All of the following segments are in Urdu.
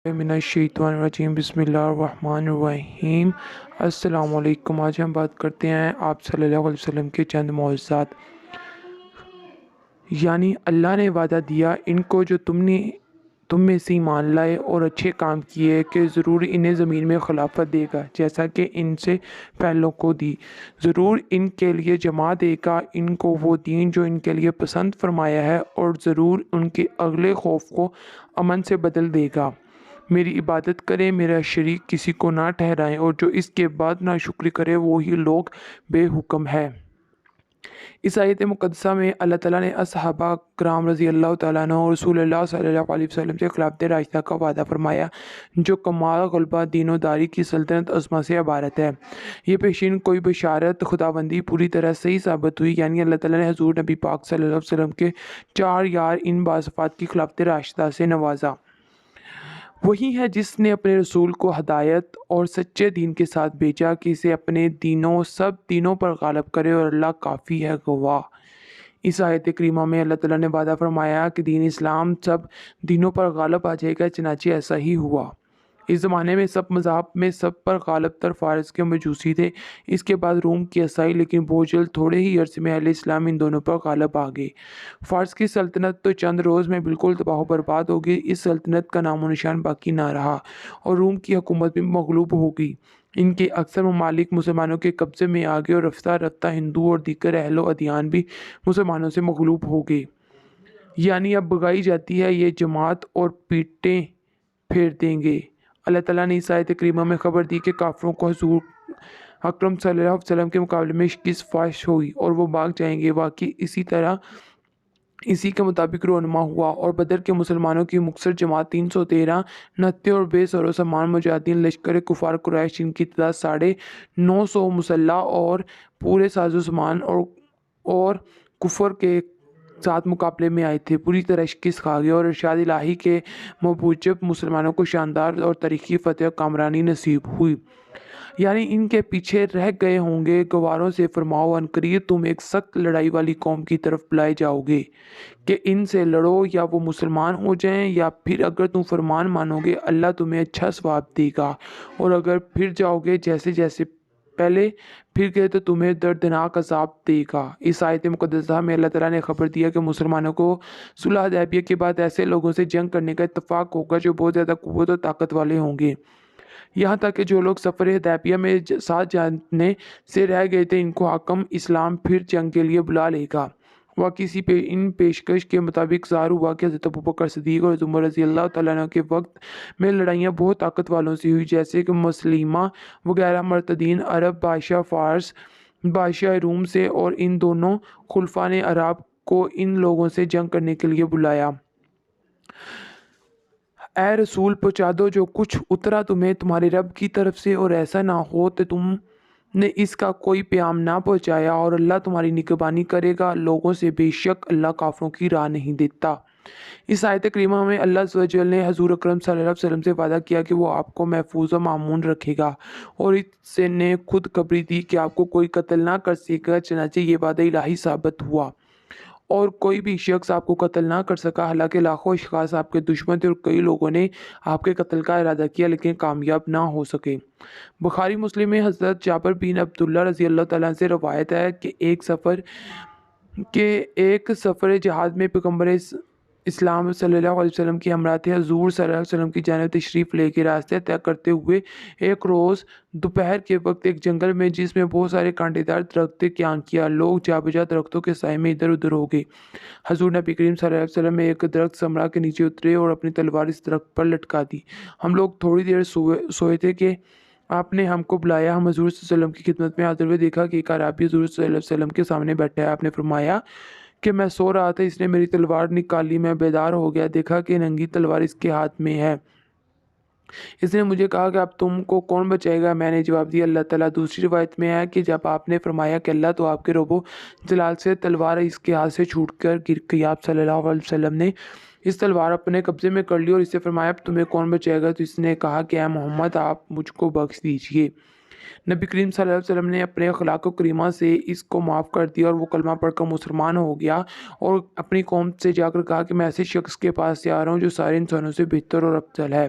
من الشیطان الرجیم بسم اللہ الرحمن الرحیم۔ السلام علیکم۔ آج ہم بات کرتے ہیں آپ صلی اللہ علیہ وسلم کے چند معجزات، یعنی اللہ نے وعدہ دیا ان کو جو تم میں سے ایمان لائے اور اچھے کام کیے کہ ضرور انہیں زمین میں خلافت دے گا جیسا کہ ان سے پہلوں کو دی، ضرور ان کے لیے جما دے گا ان کو وہ دین جو ان کے لیے پسند فرمایا ہے، اور ضرور ان کے اگلے خوف کو امن سے بدل دے گا۔ میری عبادت کریں، میرا شریک کسی کو نہ ٹھہرائیں، اور جو اس کے بعد ناشکری کرے وہی لوگ بے حکم ہے۔ اس آیت مقدسہ میں اللہ تعالیٰ نے صحابہ کرام رضی اللہ تعالیٰ عنہ اور رسول اللہ صلی اللہ علیہ وسلم سے خلافت راشدہ کا وعدہ فرمایا، جو کمال غلبہ دین و داری کی سلطنت عظمہ سے عبارت ہے۔ یہ پیشین کوئی بشارت خداوندی پوری طرح صحیح ثابت ہوئی، یعنی اللہ تعالیٰ نے حضور نبی پاک صلی اللہ علیہ وسلم کے چار یار ان باصفات کی خلافت راشدہ سے نوازا۔ وہی ہے جس نے اپنے رسول کو ہدایت اور سچے دین کے ساتھ بھیجا کہ اسے اپنے سب دینوں پر غالب کرے، اور اللہ کافی ہے گواہ۔ اس آیت کریمہ میں اللہ تعالیٰ نے وعدہ فرمایا کہ دین اسلام سب دینوں پر غالب آ جائے گا، چنانچہ ایسا ہی ہوا۔ اس زمانے میں سب مذاہب میں سب پر غالب تر فارس کے مجوسی تھے، اس کے بعد روم کی عیسائی، لیکن بہت جلد تھوڑے ہی عرصے میں اہل اسلام ان دونوں پر غالب آ گئے۔ فارس کی سلطنت تو چند روز میں بالکل تباہ و برباد ہو گئی، اس سلطنت کا نام و نشان باقی نہ رہا، اور روم کی حکومت بھی مغلوب ہو گئی۔ ان کے اکثر ممالک مسلمانوں کے قبضے میں آ گئے، اور رفتہ رفتہ ہندو اور دیگر اہل و ادیان بھی مسلمانوں سے مغلوب ہو گئے۔ یعنی اب بگائی جاتی ہے یہ جماعت اور پیٹیں پھیر دیں گے۔ اللہ تعالیٰ نے اس آیت کریمہ میں خبر دی کہ کافروں کو حضور اکرم صلی اللہ علیہ وسلم کے مقابلے میں شکست فاش ہوئی اور وہ بھاگ جائیں گے۔ واقعی اسی کے مطابق رونما ہوا، اور بدر کے مسلمانوں کی مختصر جماعت 313 نہتے اور بے سر و سامان مجاہدین لشکر کفار قریش، جن کی تعداد 950 مسلح اور پورے ساز و سامان اور کفر کے ساتھ مقابلے میں آئے تھے، پوری طرح شکست کھا گئے، اور ارشاد الہی کے موجب مسلمانوں کو شاندار اور تاریخی فتح و کامرانی نصیب ہوئی۔ یعنی ان کے پیچھے رہ گئے ہوں گے گواروں سے فرماؤ، عنقریب تم ایک سخت لڑائی والی قوم کی طرف بلائے جاؤ گے کہ ان سے لڑو، یا وہ مسلمان ہو جائیں، یا پھر اگر تم فرمان مانو گے اللہ تمہیں اچھا ثواب دے گا، اور اگر پھر جاؤ گے جیسے پہلے پھر گئے تو تمہیں دردناک عذاب دے گا۔ اس آیت مقدسہ میں اللہ تعالیٰ نے خبر دیا کہ مسلمانوں کو صلح حدیبیہ کے بعد ایسے لوگوں سے جنگ کرنے کا اتفاق ہوگا جو بہت زیادہ قوت اور طاقت والے ہوں گے، یہاں تک کہ جو لوگ سفر حدیبیہ میں ساتھ جانے سے رہ گئے تھے ان کو حاکم اسلام پھر جنگ کے لیے بلا لے گا۔ واقعی ان پیشکش کے مطابق ظاہر ہوا کہ حضرت ابوبکر صدیق اور عمر رضی اللہ تعالیٰ عنہ کے وقت میں لڑائیاں بہت طاقت والوں سے ہوئی، جیسے کہ مسلمہ وغیرہ مرتدین عرب بادشاہ فارس بادشاہ روم سے، اور ان دونوں خلفاء نے عرب کو ان لوگوں سے جنگ کرنے کے لیے بلایا۔ اے رسول پہنچا دو جو کچھ اترا تمہیں تمہارے رب کی طرف سے، اور ایسا نہ ہو کہ تم نے اس کا کوئی پیام نہ پہنچایا، اور اللہ تمہاری نگہبانی کرے گا لوگوں سے، بے شک اللہ کافروں کی راہ نہیں دیتا۔ اس آیت کریمہ میں اللہ عز و جل نے حضور اکرم صلی اللہ علیہ وسلم سے وعدہ کیا کہ وہ آپ کو محفوظ و مامون رکھے گا، اور اس نے خود خبری دی کہ آپ کو کوئی قتل نہ کر سکے گا، چنانچہ یہ وعدہ الہی ثابت ہوا، اور کوئی بھی شخص آپ کو قتل نہ کر سکا۔ حالانکہ لاکھوں اشخاص آپ کے دشمن تھے، اور کئی لوگوں نے آپ کے قتل کا ارادہ کیا لیکن کامیاب نہ ہو سکے۔ بخاری مسلم میں حضرت جابر بن عبداللہ رضی اللہ تعالیٰ عنہ سے روایت ہے کہ ایک سفر جہاد میں پیغمبر اسلام صلی اللہ علیہ وسلم کی ہمراہ تھے، حضور صلی اللہ علیہ وسلم کی جانب تشریف لے کے راستے طے کرتے ہوئے ایک روز دوپہر کے وقت ایک جنگل میں جس میں بہت سارے کانٹے دار درخت تھے قیام کیا۔ لوگ جا بجا درختوں کے سائے میں ادھر ادھر ہو گئے۔ حضور نبی کریم صلی اللہ علیہ وسلم ایک درخت سمرا کے نیچے اترے اور اپنی تلوار اس درخت پر لٹکا دی۔ ہم لوگ تھوڑی دیر سوئے تھے کہ آپ نے ہم کو بلایا۔ ہم حضور صلی اللہ علیہ وسلم کی خدمت میں حاضر ہوئے، دیکھا کہ ایک اعرابی حضور صلی اللہ علیہ وسلم کے سامنے بیٹھا ہے۔ آپ نے فرمایا کہ میں سو رہا تھا، اس نے میری تلوار نکالی، میں بیدار ہو گیا، دیکھا کہ ننگی تلوار اس کے ہاتھ میں ہے۔ اس نے مجھے کہا کہ اب تم کو کون بچائے گا؟ میں نے جواب دیا اللہ تعالیٰ۔ دوسری روایت میں ہے کہ جب آپ نے فرمایا کہ اللہ، تو آپ کے رب و جلال سے تلوار اس کے ہاتھ سے چھوٹ کر گر گئی۔ آپ صلی اللہ علیہ وسلم نے اس تلوار اپنے قبضے میں کر لی اور اس سے فرمایا اب تمہیں کون بچائے گا؟ تو اس نے کہا کہ اے محمد، آپ مجھ کو بخش دیجئے۔ نبی کریم صلی اللہ علیہ وسلم نے اپنے اخلاق کریمہ سے اس کو معاف کر دیا، اور وہ کلمہ پڑھ کر مسلمان ہو گیا، اور اپنی قوم سے جا کر کہا کہ میں ایسے شخص کے پاس سے آ رہا ہوں جو سارے انسانوں سے بہتر اور افضل ہے۔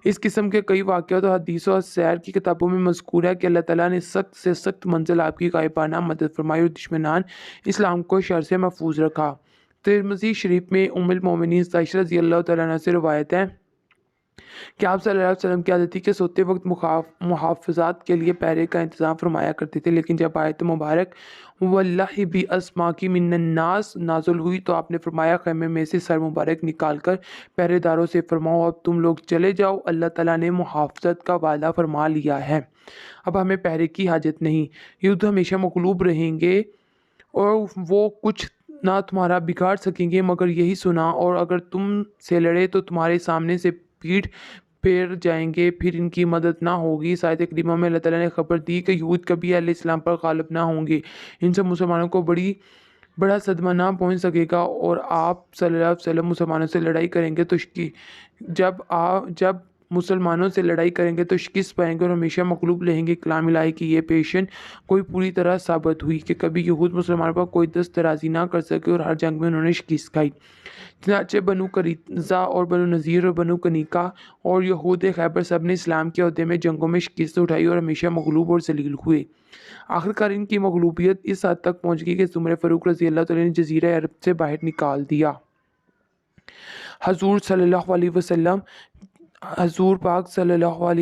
اس قسم کے کئی واقعات اور حدیث اور سیر کی کتابوں میں مذکور ہے کہ اللہ تعالیٰ نے سخت سے سخت منزل آپ کی غائبانہ مدد فرمائی اور دشمنان اسلام کو شر سے محفوظ رکھا۔ ترمذی شریف میں ام المومنین عائشہ رضی اللہ تعالیٰ عنہ سے روایت ہے کہ آپ صلی اللہ علیہ وسلم کی عادت تھی کہ سوتے وقت محافظات کے لیے پہرے کا انتظام فرمایا کرتے تھے، لیکن جب آیت مبارک واللہ بِأَسْمَاكِ مِنَ النَّاسِ نازل ہوئی تو آپ نے فرمایا خیمے میں سے سر مبارک نکال کر پہرے داروں سے فرماؤ اب تم لوگ چلے جاؤ، اللہ تعالیٰ نے محافظت کا وعدہ فرما لیا ہے، اب ہمیں پہرے کی حاجت نہیں۔ یہود ہمیشہ مغلوب رہیں گے اور وہ کچھ نہ تمہارا بگاڑ سکیں گے مگر یہی سنا، اور اگر تم سے لڑے تو تمہارے سامنے سے پیٹھ پھیر جائیں گے، پھر ان کی مدد نہ ہوگی۔ اس آیت کریمہ میں اللہ تعالیٰ نے خبر دی کہ یہود کبھی اہل اسلام پر غالب نہ ہوں گے، ان سے مسلمانوں کو بڑا صدمہ نہ پہنچ سکے گا، اور آپ صلی اللہ علیہ وسلم مسلمانوں سے لڑائی کریں گے تو جب مسلمانوں سے لڑائی کریں گے تو شکست پائیں گے اور ہمیشہ مغلوب رہیں گے۔ کلام الہی کی یہ پیشن کوئی پوری طرح ثابت ہوئی کہ کبھی یہود مسلمانوں پر کوئی دست درازی نہ کر سکے اور ہر جنگ میں انہوں نے شکست کھائی۔ چنانچہ بنو قریظہ اور بنو نذیر اور بنو کنیقہ اور یہود خیبر سب نے اسلام کے عہدے میں جنگوں میں شکست اٹھائی اور ہمیشہ مغلوب اور ذلیل ہوئے۔ آخرکار ان کی مغلوبیت اس حد تک پہنچ گئی کہ عمر فاروق رضی اللہ تعالیٰ نے جزیرہ عرب سے باہر نکال دیا۔ حضور پاک صلی اللہ علیہ